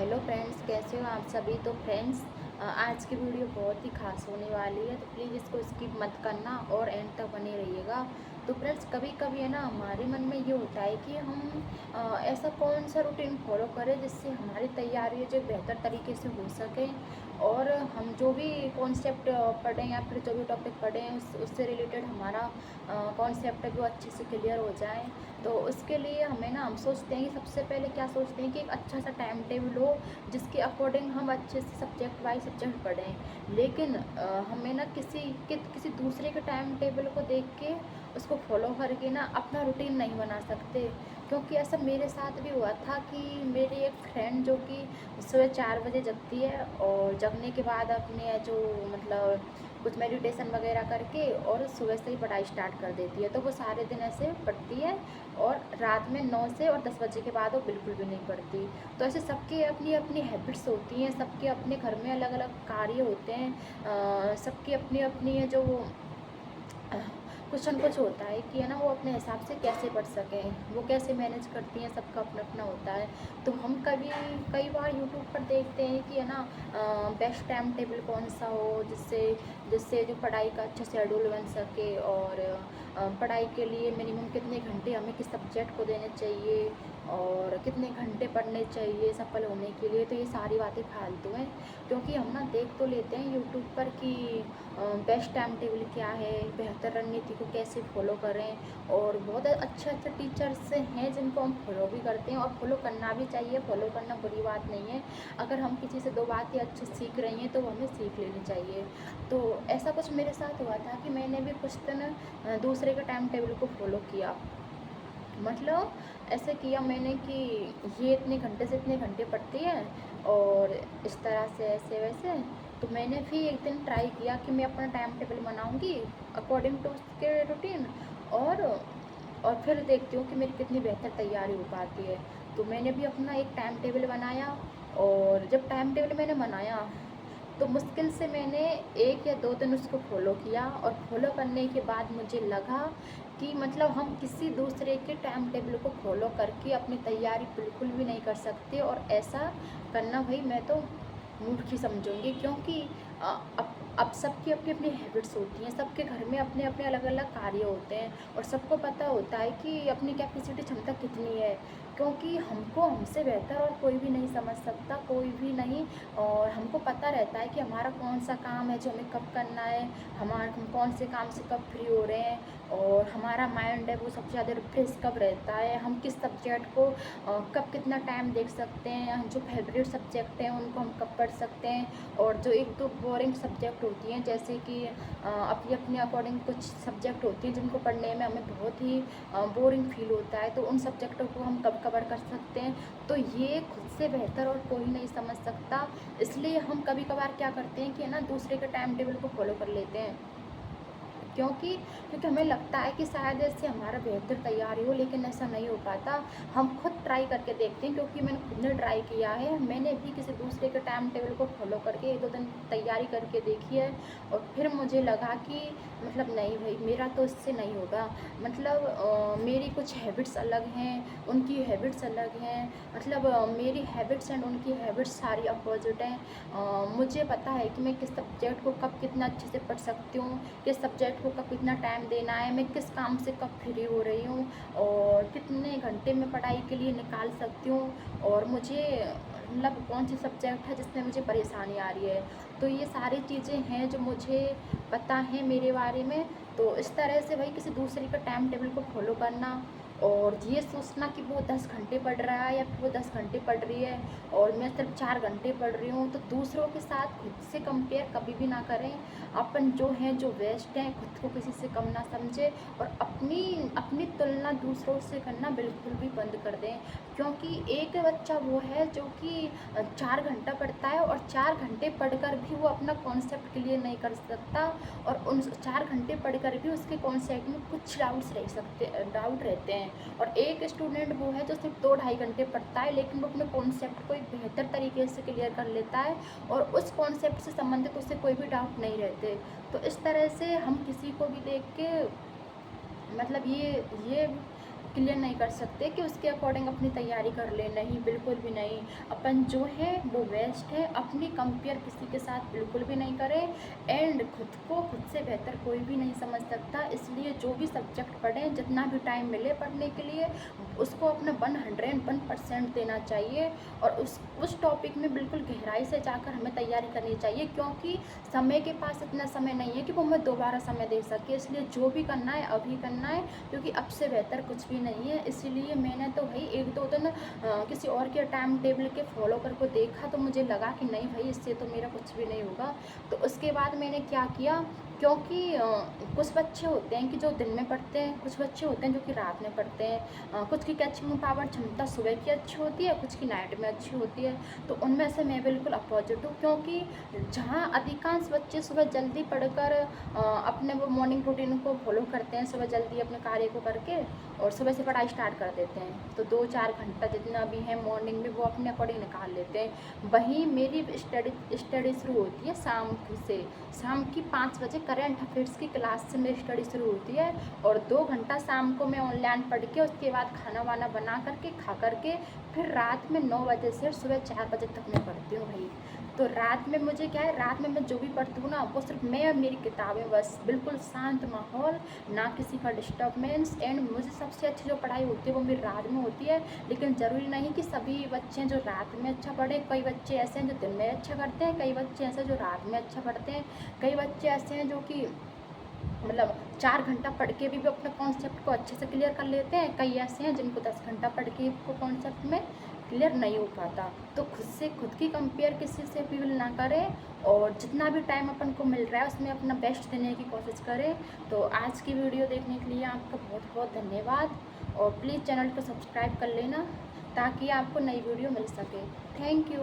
Hello friends, कैसे हो आप सभी। तो फ्रेंड्स, आज की वीडियो बहुत ही खास होने वाली है, तो प्लीज़ इसको स्किप मत करना और एंड तक बने रहिएगा। तो फ्रेंड्स, कभी कभी है ना, हमारे मन में ये होता है कि हम ऐसा कौन सा रूटीन फॉलो करें जिससे हमारी तैयारी जो बेहतर तरीके से हो सके, और हम जो भी कॉन्सेप्ट पढ़ें या फिर जो भी टॉपिक पढ़ें उससे रिलेटेड हमारा कॉन्सेप्ट है वो अच्छे से क्लियर हो जाए। तो उसके लिए हमें ना, हम सोचते हैं कि सबसे पहले क्या सोचते हैं कि एक अच्छा सा टाइम टेबल हो जिसके अकॉर्डिंग हम अच्छे से सब्जेक्ट वाइज सब्जेक्ट पढ़ें। लेकिन हमें ना किसी दूसरे के टाइम टेबल को देख के उसको फॉलो करके ना अपना रूटीन नहीं बना सकते। क्योंकि ऐसा मेरे साथ भी हुआ था कि मेरी एक फ्रेंड जो कि सुबह 4 बजे जगती है और जगने के बाद अपने जो मतलब कुछ मेडिटेशन वगैरह करके और सुबह से ही पढ़ाई स्टार्ट कर देती है, तो वो सारे दिन ऐसे पढ़ती है और रात में 9 से और 10 बजे के बाद वो बिल्कुल भी नहीं पढ़ती। तो ऐसे सबकी अपनी अपनी हैबिट्स होती हैं, सबके अपने घर में अलग अलग कार्य होते हैं, सबकी अपनी अपनी है जो कुछ न कुछ होता है कि है ना, वो अपने हिसाब से कैसे पढ़ सकें, वो कैसे मैनेज करती हैं, सबका अपना अपना होता है। तो हम कई बार यूट्यूब पर देखते हैं कि है ना, बेस्ट टाइम टेबल कौन सा हो जिससे जिससे जो पढ़ाई का अच्छा शेड्यूल बन सके, और पढ़ाई के लिए मिनिमम कितने घंटे हमें किस सब्जेक्ट को देने चाहिए और कितने घंटे पढ़ने चाहिए सफल होने के लिए। तो ये सारी बातें फालतू हैं, क्योंकि हम ना देख तो लेते हैं यूट्यूब पर कि बेस्ट टाइम टेबल क्या है, बेहतर रणनीति को कैसे फॉलो करें, और बहुत अच्छे अच्छे टीचर्स हैं जिनको हम फॉलो भी करते हैं और फॉलो करना भी चाहिए। फॉलो करना बुरी बात नहीं है, अगर हम किसी से दो बातें अच्छी सीख रही हैं तो वो हमें सीख लेनी चाहिए। तो ऐसा कुछ मेरे साथ हुआ था कि मैंने भी कुछ दिन दूसरे के टाइम टेबल को फॉलो किया। मतलब ऐसे किया मैंने कि ये इतने घंटे से इतने घंटे पढ़ती है और इस तरह से ऐसे वैसे। तो मैंने भी एक दिन ट्राई किया कि मैं अपना टाइम टेबल बनाऊंगी अकॉर्डिंग टू उसके रूटीन, और और फिर देखती हूँ कि मेरी कितनी बेहतर तैयारी हो पाती है। तो मैंने भी अपना एक टाइम टेबल बनाया, और जब टाइम टेबल मैंने बनाया तो मुश्किल से मैंने 1 या 2 दिन उसको फ़ॉलो किया, और फ़ॉलो करने के बाद मुझे लगा कि मतलब हम किसी दूसरे के टाइम टेबल को फ़ॉलो करके अपनी तैयारी बिल्कुल भी नहीं कर सकते। और ऐसा करना भाई मैं तो मूर्ख ही समझूँगी, क्योंकि अ, अब सबकी अपनी अपनी हैबिट्स होती हैं, सबके घर में अपने अपने अलग अलग कार्य होते हैं, और सबको पता होता है कि अपनी कैपेसिटी क्षमता कितनी है। क्योंकि हमको हमसे बेहतर और कोई भी नहीं समझ सकता, कोई भी नहीं। और हमको पता रहता है कि हमारा कौन सा काम है जो हमें कब करना है, हम कौन से काम से कब फ्री हो रहे हैं, और हमारा माइंड है वो सबसे ज़्यादा रिफ्रेश कब रहता है, हम किस सब्जेक्ट को कब कितना टाइम देख सकते हैं, जो फेवरेट सब्जेक्ट हैं उनको हम कब पढ़ सकते हैं। और जो एक दो बोरिंग सब्जेक्ट होती हैं, जैसे कि अपनी अपने अकॉर्डिंग कुछ सब्जेक्ट होती हैं जिनको पढ़ने में हमें बहुत ही बोरिंग फील होता है, तो उन सब्जेक्टों को हम कब कवर कर सकते हैं। तो ये खुद से बेहतर और कोई नहीं समझ सकता। इसलिए हम कभी कभार क्या करते हैं कि है ना, दूसरे के टाइम टेबल को फॉलो कर लेते हैं, क्योंकि क्योंकि हमें लगता है कि शायद इससे हमारा बेहतर तैयारी हो, लेकिन ऐसा नहीं हो पाता। हम खुद ट्राई करके देखते हैं, क्योंकि मैंने खुद ने ट्राई किया है, मैंने भी किसी दूसरे के टाइम टेबल को फॉलो करके 1-2 दिन तैयारी करके देखी है, और फिर मुझे लगा कि मतलब नहीं भाई, मेरा तो इससे नहीं होगा। मतलब मेरी कुछ हैबिट्स अलग हैं, उनकी हैबिट्स अलग हैं, मतलब मेरी हैबिट्स एंड उनकी हैबिट्स सारी अपोजिट हैं। मुझे पता है कि मैं किस सब्जेक्ट को कब कितना अच्छे से पढ़ सकती हूँ, किस सब्जेक्ट को कब कितना टाइम देना है, मैं किस काम से कब फ्री हो रही हूँ, और कितने घंटे मैं पढ़ाई के लिए निकाल सकती हूँ, और मुझे मतलब कौन सी सब्जेक्ट है जिसमें मुझे परेशानी आ रही है। तो ये सारी चीज़ें हैं जो मुझे पता है मेरे बारे में। तो इस तरह से भाई किसी दूसरे का टाइम टेबल को फॉलो करना, और ये सोचना कि वो 10 घंटे पढ़ रहा है या फिर वो 10 घंटे पढ़ रही है और मैं सिर्फ 4 घंटे पढ़ रही हूँ, तो दूसरों के साथ खुद से कंपेयर कभी भी ना करें। अपन जो हैं, जो बेस्ट हैं, खुद को किसी से कम ना समझे, और अपनी अपनी तुलना दूसरों से करना बिल्कुल भी बंद कर दें। क्योंकि एक बच्चा वो है जो कि 4 घंटा पढ़ता है, और 4 घंटे पढ़कर भी वो अपना कॉन्सेप्ट क्लियर नहीं कर सकता, और उन 4 घंटे पढ़कर भी उसके कॉन्सेप्ट में कुछ डाउट रहते हैं। और एक स्टूडेंट वो है जो सिर्फ 2-2.5 घंटे पढ़ता है, लेकिन वो अपने कॉन्सेप्ट को एक बेहतर तरीके से क्लियर कर लेता है, और उस कॉन्सेप्ट से संबंधित उससे कोई भी डाउट नहीं रहते। तो इस तरह से हम किसी को भी देख के मतलब ये क्लियर नहीं कर सकते कि उसके अकॉर्डिंग अपनी तैयारी कर ले, नहीं बिल्कुल भी नहीं। अपन जो है वो बेस्ट है, अपनी कंपेयर किसी के साथ बिल्कुल भी नहीं करें। एंड खुद को खुद से बेहतर कोई भी नहीं समझ सकता, इसलिए जो भी सब्जेक्ट पढ़ें, जितना भी टाइम मिले पढ़ने के लिए, उसको अपना 101% देना चाहिए और उस टॉपिक में बिल्कुल गहराई से जाकर हमें तैयारी करनी चाहिए, क्योंकि समय के पास इतना समय नहीं है कि वो हमें दोबारा समय दे सके। इसलिए जो भी करना है अभी करना है, क्योंकि अब से बेहतर कुछ भी नहीं है। इसीलिए मैंने तो भाई 1-2 दिन किसी और के टाइम टेबल के फॉलो करके देखा, तो मुझे लगा कि नहीं भाई इससे तो मेरा कुछ भी नहीं होगा। तो उसके बाद मैंने क्या किया, क्योंकि कुछ बच्चे होते हैं कि जो दिन में पढ़ते हैं, कुछ बच्चे होते हैं जो कि रात में पढ़ते हैं, कुछ की कैचिंग पावर क्षमता सुबह की अच्छी होती है, कुछ की नाइट में अच्छी होती है। तो उनमें से मैं बिल्कुल अपोजिट हूँ, क्योंकि जहाँ अधिकांश बच्चे सुबह जल्दी पढ़कर अपने वो मॉर्निंग रूटीन को फॉलो करते हैं, सुबह जल्दी अपने कार्य को करके और सुबह से पढ़ाई स्टार्ट कर देते हैं, तो 2-4 घंटा जितना भी है मॉर्निंग में वो अपने अकॉर्डिंग निकाल लेते हैं। वहीं मेरी स्टडी शुरू होती है शाम की 5 बजे करंट अफेयर्स की क्लास से मेरी स्टडी शुरू होती है, और 2 घंटा शाम को मैं ऑनलाइन पढ़ के उसके बाद खाना वाना बना करके खा करके फिर रात में 9 बजे से सुबह 4 बजे तक मैं पढ़ती हूँ भाई। तो रात में मुझे क्या है, रात में मैं जो भी पढ़ती हूँ ना, वो सिर्फ मैं और मेरी किताबें, बस बिल्कुल शांत माहौल, ना किसी का डिस्टर्बेंस। एंड मुझे सबसे अच्छी जो पढ़ाई होती है वो मेरी रात में होती है। लेकिन ज़रूरी नहीं कि सभी बच्चे जो रात में अच्छा पढ़े, कई बच्चे ऐसे हैं जो दिन में अच्छा करते हैं, कई बच्चे ऐसे जो रात में अच्छा पढ़ते हैं, कई बच्चे ऐसे हैं जो कि मतलब 4 घंटा पढ़ के भी अपने कॉन्सेप्ट को अच्छे से क्लियर कर लेते हैं, कई ऐसे हैं जिनको 10 घंटा पढ़ के वो कॉन्सेप्ट में क्लियर नहीं हो पाता। तो खुद की कंपेयर किसी से भी ना करें, और जितना भी टाइम अपन को मिल रहा है उसमें अपना बेस्ट देने की कोशिश करें। तो आज की वीडियो देखने के लिए आपका बहुत बहुत धन्यवाद, और प्लीज़ चैनल को सब्सक्राइब कर लेना ताकि आपको नई वीडियो मिल सके। Thank you.